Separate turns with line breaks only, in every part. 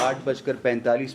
8:45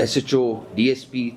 SHO, DSP,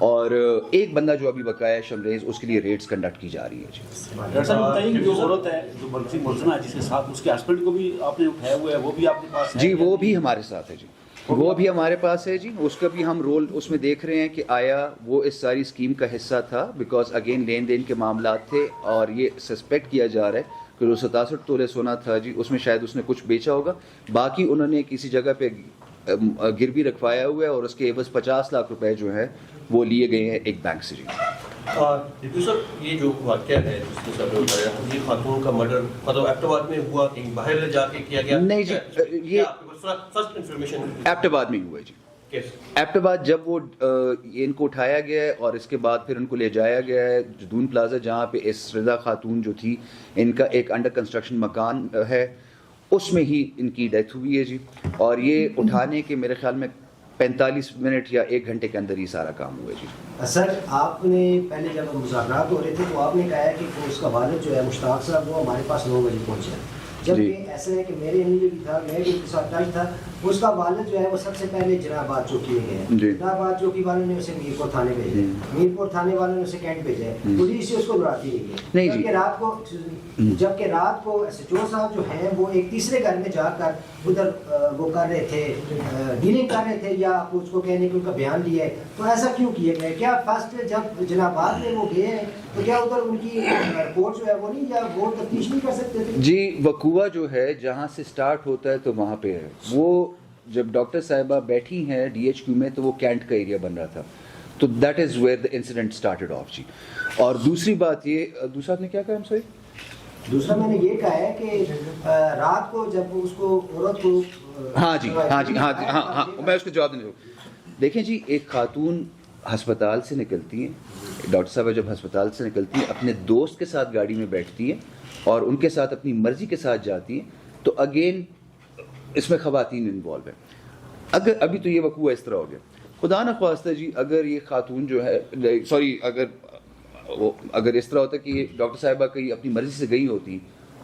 اور ایک بندہ جو ابھی بقایا ہے شمریز، اس کے لیے ریڈز کنڈکٹ کی جا رہی ہے جی.
ڈاکٹر صاحب بتائیے کہ جو عورت ہے جو بلقیس ملزمہ ہے جس کے ساتھ اس کے ہسبینڈ کو بھی آپ نے اٹھایا ہوا ہے، وہ بھی آپ کے پاس ہے؟
جی وہ بھی ہمارے ساتھ ہے جی، وہ بھی ہمارے پاس ہے جی. اس کا بھی ہم رول اس میں دیکھ رہے ہیں کہ آیا وہ اس ساری اسکیم کا حصہ تھا، بیکاز اگین لین دین کے معاملات تھے اور یہ سسپیکٹ کیا جا رہا ہے کہ جو 67 تولے سونا تھا جی اس میں شاید اس نے کچھ بیچا ہوگا، باقی انہوں نے کسی جگہ پہ گروی رکھوایا ہوا ہے اور اس کے عوض 50 لاکھ روپے جو ہیں وہ لیے گئے ہیں ایک بینک سے جی.
ڈپٹی صاحب یہ جو واقعہ ہے جس کے ساتھ بتایا یہ خاتون کا مرڈر مطلب ایبٹ آباد میں ہوا کہ باہر جا کے کیا گیا؟
نہیں جی، یہ
فرسٹ انفارمیشن
ایبٹ آباد میں ہوا ہے جی. ایبٹ آباد جب وہ ان کو اٹھایا گیا ہے اور اس کے بعد پھر ان کو لے جایا گیا ہے جدون پلازا جہاں پہ اس رضا خاتون جو تھی ان کا ایک انڈر کنسٹرکشن مکان ہے، اس میں ہی ان کی ڈیتھ ہوئی ہے جی. اور یہ اٹھانے کے میرے خیال میں 45 منٹ یا 1 گھنٹے کے اندر ہی سارا کام ہوا ہے جی.
سر آپ نے پہلے جب مذاکرات ہو رہے تھے تو آپ نے کہا ہے کہ اس کا والد جو ہے مشتاق صاحب وہ ہمارے پاس 9 بجے پہنچے، جبکہ ایسا ہے کہ میرے انجلی بھی تھا، میں بھی اس کے ساتھ ٹچ تھا. اس کا والد جو ہے وہ سب سے پہلے جناب آباد چوکی میں گئے، جناب آباد چوکی والوں نے اسے میرپور تھانے بھیجے، میرپور تھانے والوں نے اسے کینٹ بھیجے، پولیس سے اس کو بلاتی رہی ہے. جبکہ رات کو SHO صاحب جو ہیں وہ ایک تیسرے گھر میں جا کر ادھر وہ کر رہے تھے، ڈیلنگ کر رہے تھے یا اس کو کہنے کہ ان کا بیان لیا ہے. تو ایسا کیوں کیے گئے؟ کیا فرسٹ جب جناب آباد میں وہ گئے ہیں تو کیا ادھر ان کی رپورٹ جو ہے وہ نہیں یا وہ تفتیش نہیں کر سکتے تھے؟
جی وقوع جو ہے جہاں سے سٹارٹ ہوتا ہے تو وہاں پہ ہے. وہ جب ڈاکٹر صاحبہ بیٹھی ہیں DHQ میں تو وہ کینٹ کا ایریا بن رہا تھا، تو that is where the incident started off جی. اور دوسری بات یہ، دوسرا آپ نے کیا کہا ہم سے؟
دوسرا میں نے یہ کہا ہے کہ رات کو جب اس کو عورت کو
ہاں جی میں اس کو جواب دینے دوں. دیکھیں جی ایک خاتون ہسپتال سے نکلتی ہیں، ڈاکٹر صاحبہ جب ہسپتال سے نکلتی ہیں اپنے دوست کے ساتھ گاڑی میں بیٹھتی ہیں اور ان کے ساتھ اپنی مرضی کے ساتھ جاتی ہیں، تو اگین اس میں خواتین انوالو ہیں. اگر ابھی تو یہ وقوع اس طرح ہو گیا، خدا نہ خواستہ جی اگر یہ خاتون جو ہے اگر اس طرح ہوتا کہ یہ ڈاکٹر صاحبہ کہیں اپنی مرضی سے گئی ہوتی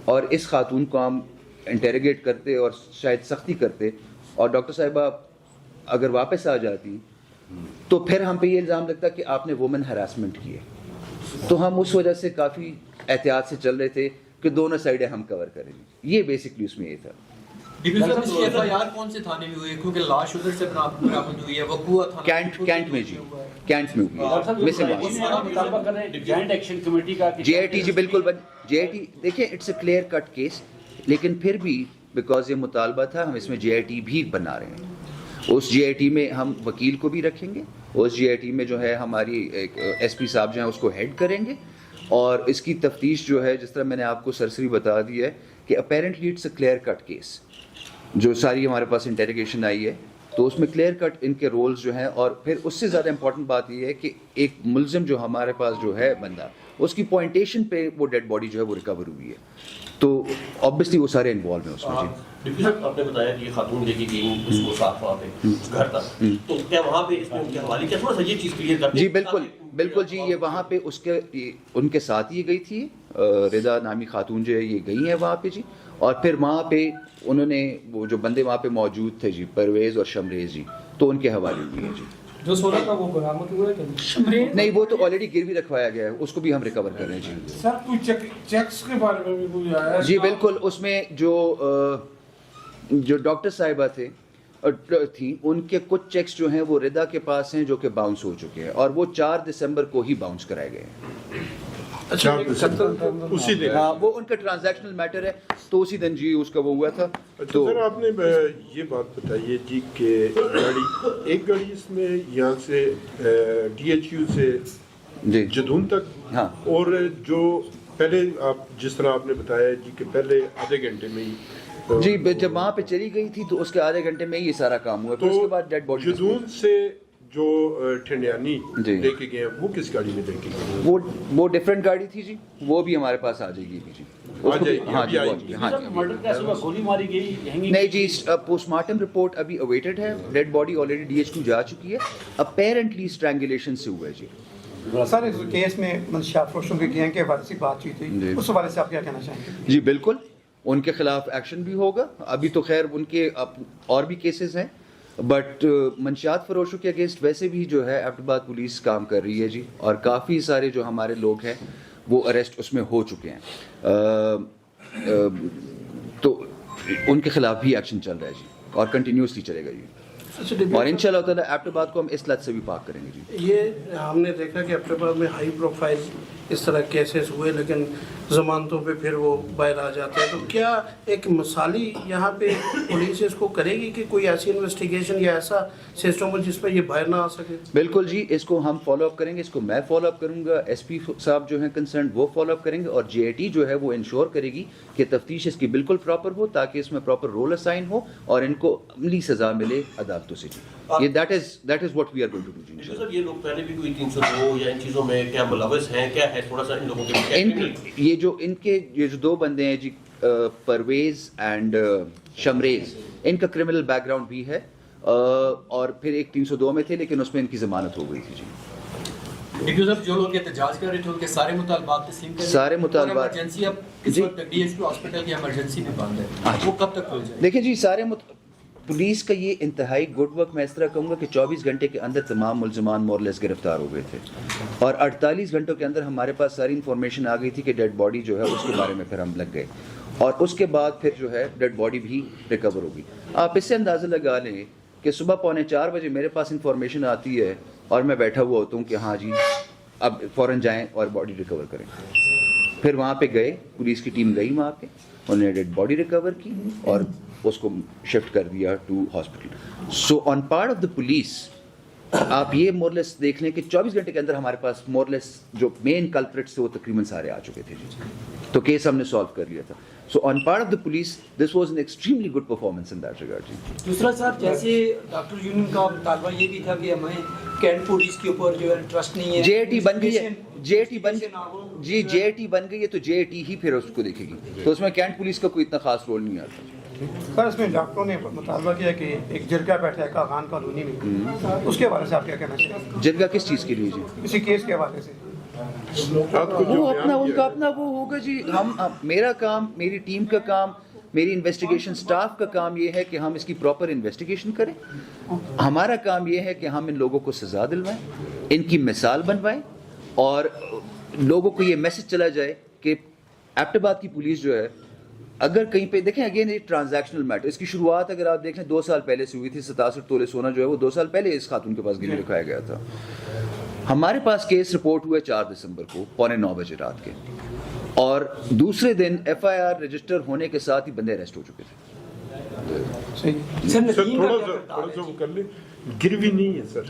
اور اس خاتون کو ہم انٹیروگیٹ کرتے اور شاید سختی کرتے اور ڈاکٹر صاحبہ اگر واپس آ جاتی تو پھر ہم پہ یہ الزام لگتا کہ آپ نے وومن ہراسمنٹ کی ہے. تو ہم اس وجہ سے کافی احتیاط سے چل رہے تھے کہ دونوں سائڈیں ہم کور کریں. یہ بیسکلی اس میں یہ تھا.
FIR کون سے تھانے میں ہوئی ہے کیونکہ لاش ادھر سے برآمد ہوئی ہے؟ وقوع
کینٹ میں جی، کینٹ میں ہوئی JIT جی بالکل. JIT دیکھیں it's a clear cut case, لیکن پھر بھی بیکاز یہ مطالبہ تھا ہم اس میں JIT بھی بنا رہے ہیں. اس JIT میں ہم وکیل کو بھی رکھیں گے، اس JIT میں جو ہے ہماری ایک SP صاحب جو ہیں اس کو ہیڈ کریں گے، اور اس کی تفتیش جو ہے جس طرح میں نے آپ کو سرسری بتا دی ہے کہ apparently it's a clear cut case. جو ساری ہمارے پاس انٹیروگیشن آئی ہے تو اس میں کلیئر کٹ ان کے رولز جو ہیں، اور پھر اس سے زیادہ امپورٹنٹ بات یہ ہے کہ ایک ملزم جو ہمارے پاس جو ہے بندہ، اس کی پوائنٹیشن پہ وہ ڈیڈ باڈی جو ہے وہ ریکور ہوئی ہے، تو آبویسلی وہ سارے انوالو ہیں اس میں.
ڈپٹی صاحب آپ نے بتایا کہ یہ خاتون لے کے گئی اس کو ساتھ وہاں پہ گھر تک، تو کیا وہاں پہ اس میں ان کے حوالے کیا تھوڑا سا یہ چیز کلیئر کرتے ہیں؟
جی بالکل جی، یہ وہاں پہ ان کے ساتھ ہی گئی تھی، رضا نامی خاتون جو ہے یہ گئی ہیں وہاں پہ جی. اور پھر وہاں پہ انہوں نے وہ جو بندے وہاں پہ موجود تھے جی، پرویز اور شمریز جی، تو ان کے حوالے ہوئی ہیں جی.
جو سونا تھا وہ برآمد ہوا ہے کہ شمریز
نہیں، وہ تو آلریڈی گروی رکھوایا گیا ہے، اس کو بھی ہم ریکور کر رہے ہیں جی.
سر کوئی چیکس کے بارے میں بھی کوئی آیا ہے؟
جی بالکل، اس میں جو ڈاکٹر صاحبہ تھیں ان کے کچھ چیکس جو ہیں وہ رضا کے پاس ہیں جو کہ باؤنس ہو چکے ہیں، اور وہ 4 دسمبر کو ہی باؤنس کرائے گئے ہیں.
اسی دن
ہاں وہ ان کا ٹرانزیکشنل میٹر ہے تو اسی دن جی اس کا وہ ہوا تھا.
تو سر آپ نے یہ بات بتائیے جی کہ ایک گاڑی اس میں یہاں سے DHQ سے جدون تک،
ہاں،
اور جو پہلے آپ جس طرح آپ نے بتایا جی کہ پہلے آدھے گھنٹے میں ہی
جی جب وہاں پہ چلی گئی تھی تو اس کے آدھے گھنٹے میں یہ سارا کام ہوا. پھر اس کے بعد ڈیڈ باڈی
جدون سے جو ٹھنڈیانی لے کے گئے وہ کس گاڑی میں لے کے گئے؟
وہ ڈفرینٹ گاڑی تھی جی، وہ بھی ہمارے پاس آ جائے گی جی. نہیں جی، پوسٹ مارٹم رپورٹ ابھی اویٹڈ ہے، ڈیڈ باڈی آلریڈی DHQ جا چکی ہے، اپیرنٹلی اسٹرینگولیشن سے ہوا ہے جی.
سر اس کیس میں منشیات فروشوں کے گینگ کے حوالے سے بات ہوئی تھی، اس حوالے سے آپ کیا کہنا چاہیں گے؟
جی بالکل، ان کے خلاف ایکشن بھی ہوگا. ابھی تو خیر ان کے اور بھی کیسز ہیں بٹ منشیات فروشوں کے اگینسٹ ویسے بھی جو ہے ایبٹ آباد پولیس کام کر رہی ہے جی, اور کافی سارے جو ہمارے لوگ ہیں وہ اریسٹ اس میں ہو چکے ہیں, تو ان کے خلاف بھی ایکشن چل رہا ہے جی, اور کنٹینیوسلی چلے گا جی, اور انشاءاللہ تعالیٰ ایبٹ آباد کو ہم اس لت سے بھی پاک کریں گے جی.
یہ ہم نے دیکھا کہ ایبٹ آباد میں ہائی پروفائل اس طرح کیسز ہوئے, لیکن ضمانتوں پہ پھر وہ باہر آ جاتے ہیں, تو کیا ایک مثالی یہاں پہ پولیس اس کو کرے گی کہ کوئی ایسی انویسٹیگیشن یا ایسا سسٹم ہو جس پہ یہ باہر نہ آ سکے؟
بالکل جی, اس کو ہم فالو اپ کریں گے, اس کو میں فالو اپ کروں گا, ایس پی صاحب جو ہیں کنسرنڈ وہ فالو اپ کریں گے, اور جے اے ٹی جو ہے وہ انشور کرے گی کہ تفتیش اس کی بالکل پراپر ہو, تاکہ اس میں پراپر رول اسائن ہو اور ان کو عملی سزا ملے عدالتوں سے. یہ that is what we are going to do جی.
سر یہ لوگ پہلے بھی کوئی 302 یا ان چیزوں میں کیا ملوث ہیں, کیا ہے تھوڑا سا ان لوگوں کے
یہ جو دو بندے ہیں جی, پرویز اینڈ شمریز, ان کا کرمنل بیک گراؤنڈ بھی ہے, اور پھر ایک 302 میں تھے لیکن اس میں ان کی ضمانت ہو گئی تھی جی.
ڈپٹی صاحب جو لوگ احتجاج کر رہے تھے ان کے سارے مطالبات تسلیم کر
سارے مطالبات
ایمرجنسی, اب اس وقت ڈی ایچ پی ہاسپٹل کی ایمرجنسی بھی بند ہے, وہ کب تک کھل جائے؟
دیکھیں جی, پولیس کا یہ انتہائی گڈ ورک, میں اس طرح کہوں گا کہ 24 گھنٹے کے اندر تمام ملزمان مور لیس گرفتار ہو گئے تھے, اور 48 گھنٹوں کے اندر ہمارے پاس ساری انفارمیشن آ گئی تھی کہ ڈیڈ باڈی جو ہے اس کے بارے میں پھر ہم لگ گئے, اور اس کے بعد پھر جو ہے ڈیڈ باڈی بھی ریکور ہوگی. آپ اس سے اندازہ لگا لیں کہ صبح 3:45 بجے میرے پاس انفارمیشن آتی ہے اور میں بیٹھا ہوا ہوتا ہوں کہ ہاں جی اب فوراً جائیں اور باڈی ریکور کریں. پھر وہاں پہ گئے, پولیس کی ٹیم گئی وہاں پہ, انہوں نے ڈیڈ باڈی ریکور کی اور اس کو شفٹ کر دیا to hospital. So on part of the police آپ یہ مورلیس دیکھ لیں کہ 24 گھنٹے کے اندر ہمارے پاس مورلیس جو مین کلپریٹس تھے وہ تقریباً سارے آ چکے تھے جی, تو کیس ہم نے سالو کر لیا تھا. So on part of the police this was an extremely good performance in that regard جی.
دوسرا صاحب, جیسے ڈاکٹر یونین کا مطالبہ یہ بھی تھا کہ ہمیں کینٹ پولیس کے اوپر جو ہے ٹرسٹ نہیں ہے,
جے اے ٹی بن گئی ہے, جے A T bin G, J A T بن گئی ہے تو جے اے ٹی ہی پھر اس کو دیکھے گی, تو اس میں کینٹ پولیس کا کوئی اتنا خاص رول نہیں آتا.
سر اس میں ڈاکٹروں نے مطالبہ کیا کہ ایک جرگہ بیٹھا ہے کاغان کالونی میں, اس کے حوالے سے آپ کیا کہنا چاہیں؟
جرگہ کس چیز کے لیے جی؟
اسی کیس کے حوالے سے.
وہ اپنا ان کا اپنا وہ ہوگا جی. میرا کام, میری ٹیم کا کام, میری انویسٹیگیشن سٹاف کا کام یہ ہے کہ ہم اس کی پراپر انویسٹیگیشن کریں. ہمارا کام یہ ہے کہ ہم ان لوگوں کو سزا دلوائیں, ان کی مثال بنوائیں, اور لوگوں کو یہ میسج چلا جائے کہ ایبٹ آباد کی پولیس جو ہے, اگر کہیں پہ دیکھیں اگین یہ ٹرانزیکشنل میٹر, اس کی شروعات اگر آپ دیکھیں 2 سال پہلے سے ہوئی تھی. 67 تولے سونا جو ہے وہ 2 سال پہلے اس خاتون کے پاس گروی رکھایا گیا تھا. ہمارے پاس کیس رپورٹ ہوا 4 دسمبر کو 9:15 بجے رات کے, اور دوسرے دن ایف آئی آر رجسٹر ہونے کے ساتھ ہی بندے اریسٹ ہو چکے تھے.
سر تھوڑا سا وہ کر لیں, گروی نہیں ہے سر,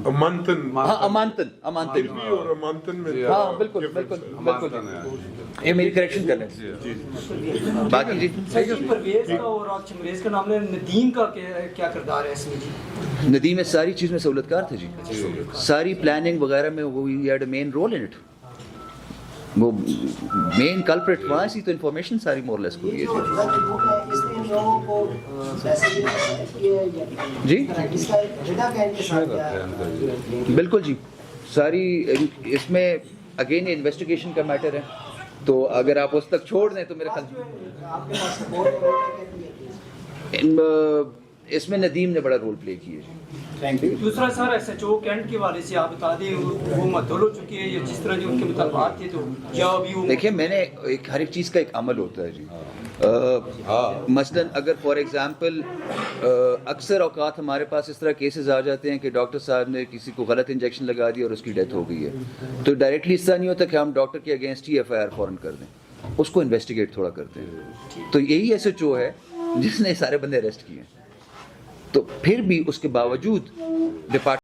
امانتن.
ہاں امانتن, امانتن
گروی اور امانتن میں.
ہاں بالکل بالکل بالکل, یہ میری کریکشن کر لیں. باقی جی
پرویز کا اور چمریز کا نام ہے, ندیم کا کیا کردار ہے اس میں جی؟
ندیم اس ساری چیز میں سہولت کار تھا جی, ساری پلاننگ وغیرہ میں وہ had a main role in it. وہ مین کلپریٹ وہاں سی, تو انفارمیشن ساری مور لیس کو دی جی. بالکل جی, ساری اس میں اگین انویسٹیگیشن کا میٹر ہے, تو اگر آپ اس تک چھوڑ دیں تو میرے خیال اس میں ندیم نے بڑا رول پلے کیا جی.
دوسرا سر ایس ایچ او کینٹ کے حوالے سے آپ بتا دیں, وہ معطل ہو چکی ہے یا جس طرح جو ان کے مطالبات تھے, تو کیا ابھی وہ
دیکھیں میں نے ہر ایک چیز کا ایک عمل ہوتا ہے جی. مثلاً اگر فار ایگزامپل اکثر اوقات ہمارے پاس اس طرح کیسز آ جاتے ہیں کہ ڈاکٹر صاحب نے کسی کو غلط انجیکشن لگا دیا اور اس کی ڈیتھ ہو گئی ہے, تو ڈائریکٹلی اس طرح نہیں ہوتا کہ ہم ڈاکٹر کے اگینسٹ ہی ایف آئی آر فوراً کر دیں, اس کو انویسٹیگیٹ تھوڑا کرتے ہیں. تو یہی ایس ایچ او ہے جس نے سارے بندے اریسٹ کیے, تو پھر بھی اس کے باوجود ڈپارٹمنٹ